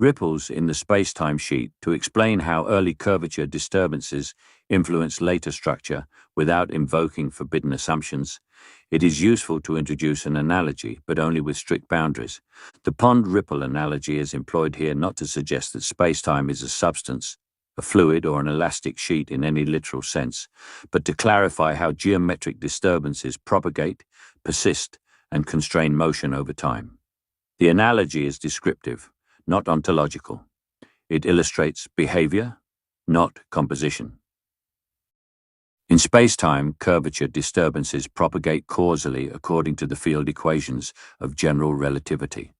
ripples in the space-time sheet to explain how early curvature disturbances influence later structure without invoking forbidden assumptions. It is useful to introduce an analogy, but only with strict boundaries. The pond ripple analogy is employed here not to suggest that space-time is a substance, a fluid or an elastic sheet in any literal sense, but to clarify how geometric disturbances propagate, persist, and constrain motion over time. The analogy is descriptive, not ontological. It illustrates behavior, not composition. In space-time, curvature disturbances propagate causally according to the field equations of general relativity.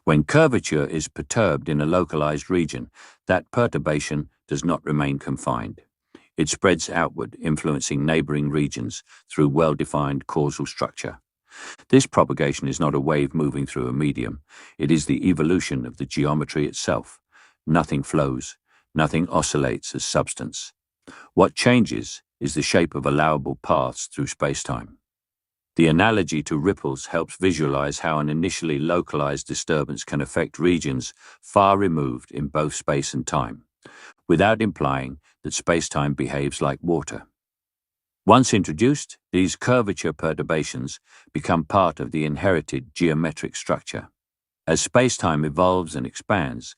When curvature is perturbed in a localized region, that perturbation does not remain confined. It spreads outward, influencing neighboring regions through well-defined causal structure. This propagation is not a wave moving through a medium. It is the evolution of the geometry itself. Nothing flows, nothing oscillates as substance. What changes is the shape of allowable paths through spacetime. The analogy to ripples helps visualize how an initially localized disturbance can affect regions far removed in both space and time, without implying that spacetime behaves like water. Once introduced, these curvature perturbations become part of the inherited geometric structure. As spacetime evolves and expands,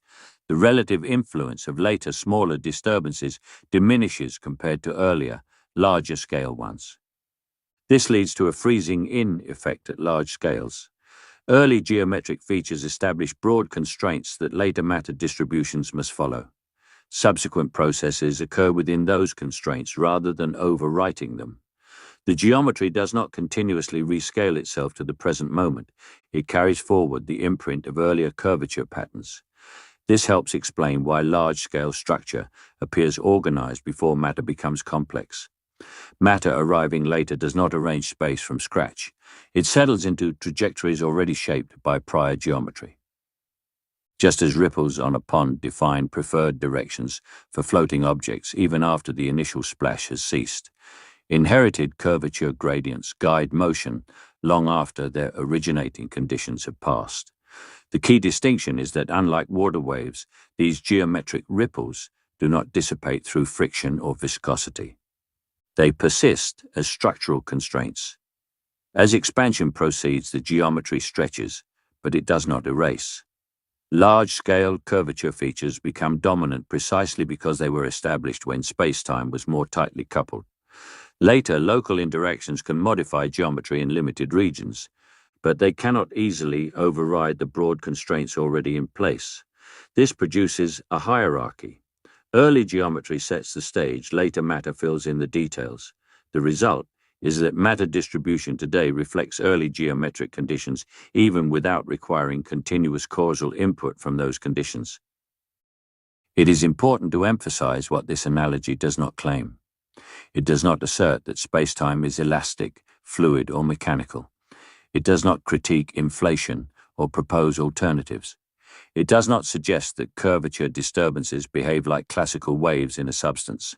the relative influence of later, smaller disturbances diminishes compared to earlier, larger-scale ones. This leads to a freezing-in effect at large scales. Early geometric features establish broad constraints that later matter distributions must follow. Subsequent processes occur within those constraints rather than overwriting them. The geometry does not continuously rescale itself to the present moment. It carries forward the imprint of earlier curvature patterns. This helps explain why large-scale structure appears organized before matter becomes complex. Matter arriving later does not arrange space from scratch. It settles into trajectories already shaped by prior geometry. Just as ripples on a pond define preferred directions for floating objects even after the initial splash has ceased, inherited curvature gradients guide motion long after their originating conditions have passed. The key distinction is that unlike water waves, these geometric ripples do not dissipate through friction or viscosity. They persist as structural constraints. As expansion proceeds, the geometry stretches, but it does not erase. Large-scale curvature features become dominant precisely because they were established when space-time was more tightly coupled. Later, local interactions can modify geometry in limited regions, but they cannot easily override the broad constraints already in place. This produces a hierarchy. Early geometry sets the stage, later matter fills in the details. The result is that matter distribution today reflects early geometric conditions even without requiring continuous causal input from those conditions. It is important to emphasize what this analogy does not claim. It does not assert that spacetime is elastic, fluid, or mechanical. It does not critique inflation or propose alternatives. It does not suggest that curvature disturbances behave like classical waves in a substance.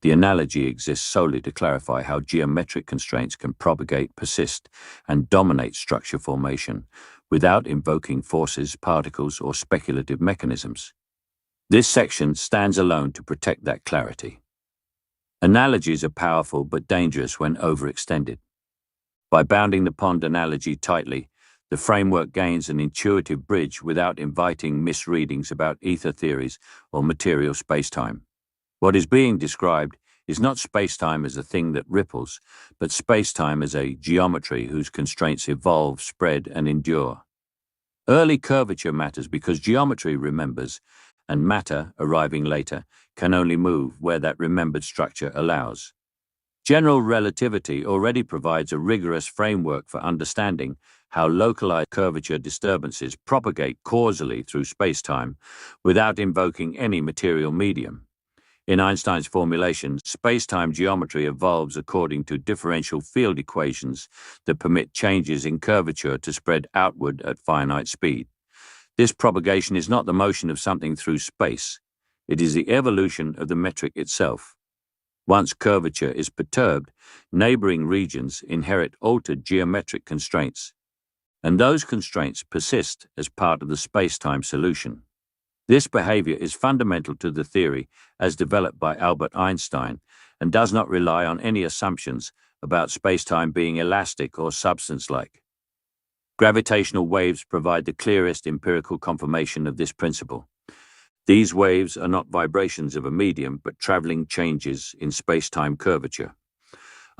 The analogy exists solely to clarify how geometric constraints can propagate, persist, and dominate structure formation without invoking forces, particles, or speculative mechanisms. This section stands alone to protect that clarity. Analogies are powerful but dangerous when overextended. By bounding the pond analogy tightly, the framework gains an intuitive bridge without inviting misreadings about ether theories or material spacetime. What is being described is not spacetime as a thing that ripples, but spacetime as a geometry whose constraints evolve, spread, and endure. Early curvature matters because geometry remembers, and matter, arriving later, can only move where that remembered structure allows. General relativity already provides a rigorous framework for understanding how localized curvature disturbances propagate causally through spacetime without invoking any material medium. In Einstein's formulation, spacetime geometry evolves according to differential field equations that permit changes in curvature to spread outward at finite speed. This propagation is not the motion of something through space. It is the evolution of the metric itself. Once curvature is perturbed, neighboring regions inherit altered geometric constraints, and those constraints persist as part of the spacetime solution. This behavior is fundamental to the theory as developed by Albert Einstein and does not rely on any assumptions about spacetime being elastic or substance-like. Gravitational waves provide the clearest empirical confirmation of this principle. These waves are not vibrations of a medium, but traveling changes in spacetime curvature.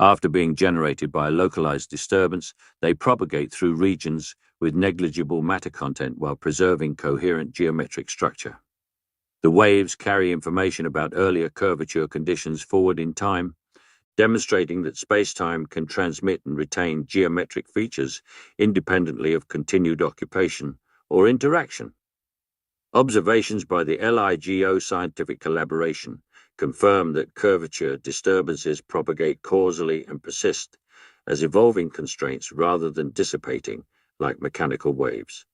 After being generated by a localized disturbance, they propagate through regions with negligible matter content while preserving coherent geometric structure. The waves carry information about earlier curvature conditions forward in time, demonstrating that spacetime can transmit and retain geometric features independently of continued occupation or interaction. Observations by the LIGO scientific collaboration confirm that curvature disturbances propagate causally and persist as evolving constraints rather than dissipating like mechanical waves.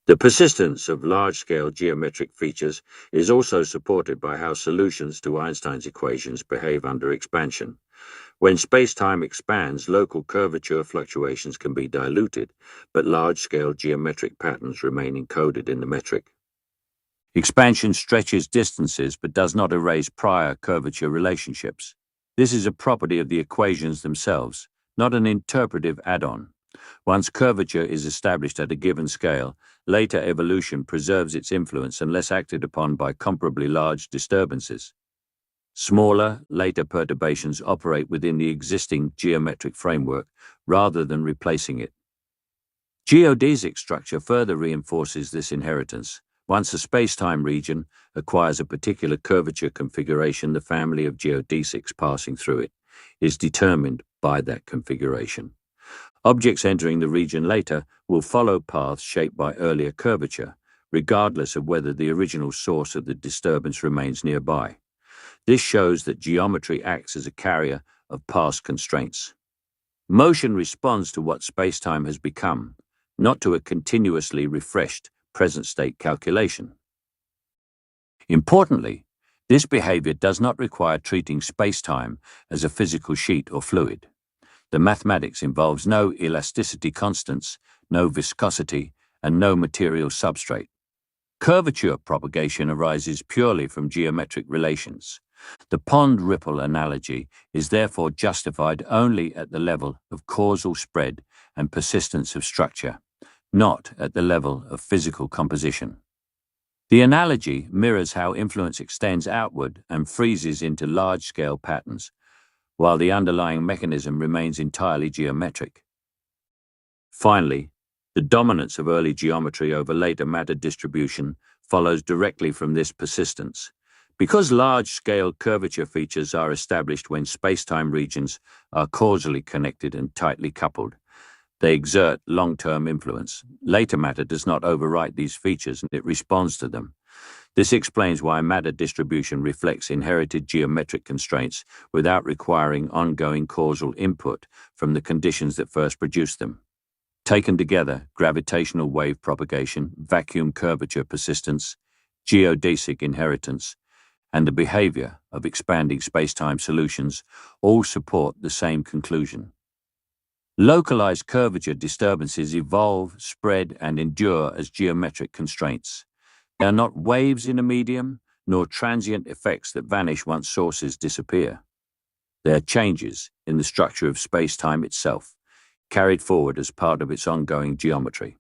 The persistence of large-scale geometric features is also supported by how solutions to Einstein's equations behave under expansion. When spacetime expands, local curvature fluctuations can be diluted, but large-scale geometric patterns remain encoded in the metric. Expansion stretches distances but does not erase prior curvature relationships. This is a property of the equations themselves, not an interpretive add-on. Once curvature is established at a given scale, later evolution preserves its influence unless acted upon by comparably large disturbances. Smaller, later perturbations operate within the existing geometric framework rather than replacing it. Geodesic structure further reinforces this inheritance. Once a spacetime region acquires a particular curvature configuration, the family of geodesics passing through it is determined by that configuration. Objects entering the region later will follow paths shaped by earlier curvature, regardless of whether the original source of the disturbance remains nearby. This shows that geometry acts as a carrier of past constraints. Motion responds to what spacetime has become, not to a continuously refreshed present-state calculation. Importantly, this behavior does not require treating spacetime as a physical sheet or fluid. The mathematics involves no elasticity constants, no viscosity, and no material substrate. Curvature propagation arises purely from geometric relations. The pond ripple analogy is therefore justified only at the level of causal spread and persistence of structure, not at the level of physical composition. The analogy mirrors how influence extends outward and freezes into large-scale patterns, while the underlying mechanism remains entirely geometric. Finally, the dominance of early geometry over later matter distribution follows directly from this persistence. Because large-scale curvature features are established when spacetime regions are causally connected and tightly coupled, they exert long-term influence. Later matter does not overwrite these features, it responds to them. This explains why matter distribution reflects inherited geometric constraints without requiring ongoing causal input from the conditions that first produced them. Taken together, gravitational wave propagation, vacuum curvature persistence, geodesic inheritance, and the behavior of expanding spacetime solutions all support the same conclusion. Localized curvature disturbances evolve, spread, and endure as geometric constraints. They are not waves in a medium, nor transient effects that vanish once sources disappear. They are changes in the structure of space-time itself, carried forward as part of its ongoing geometry.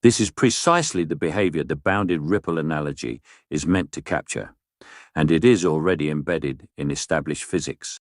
This is precisely the behavior the bounded ripple analogy is meant to capture, and it is already embedded in established physics.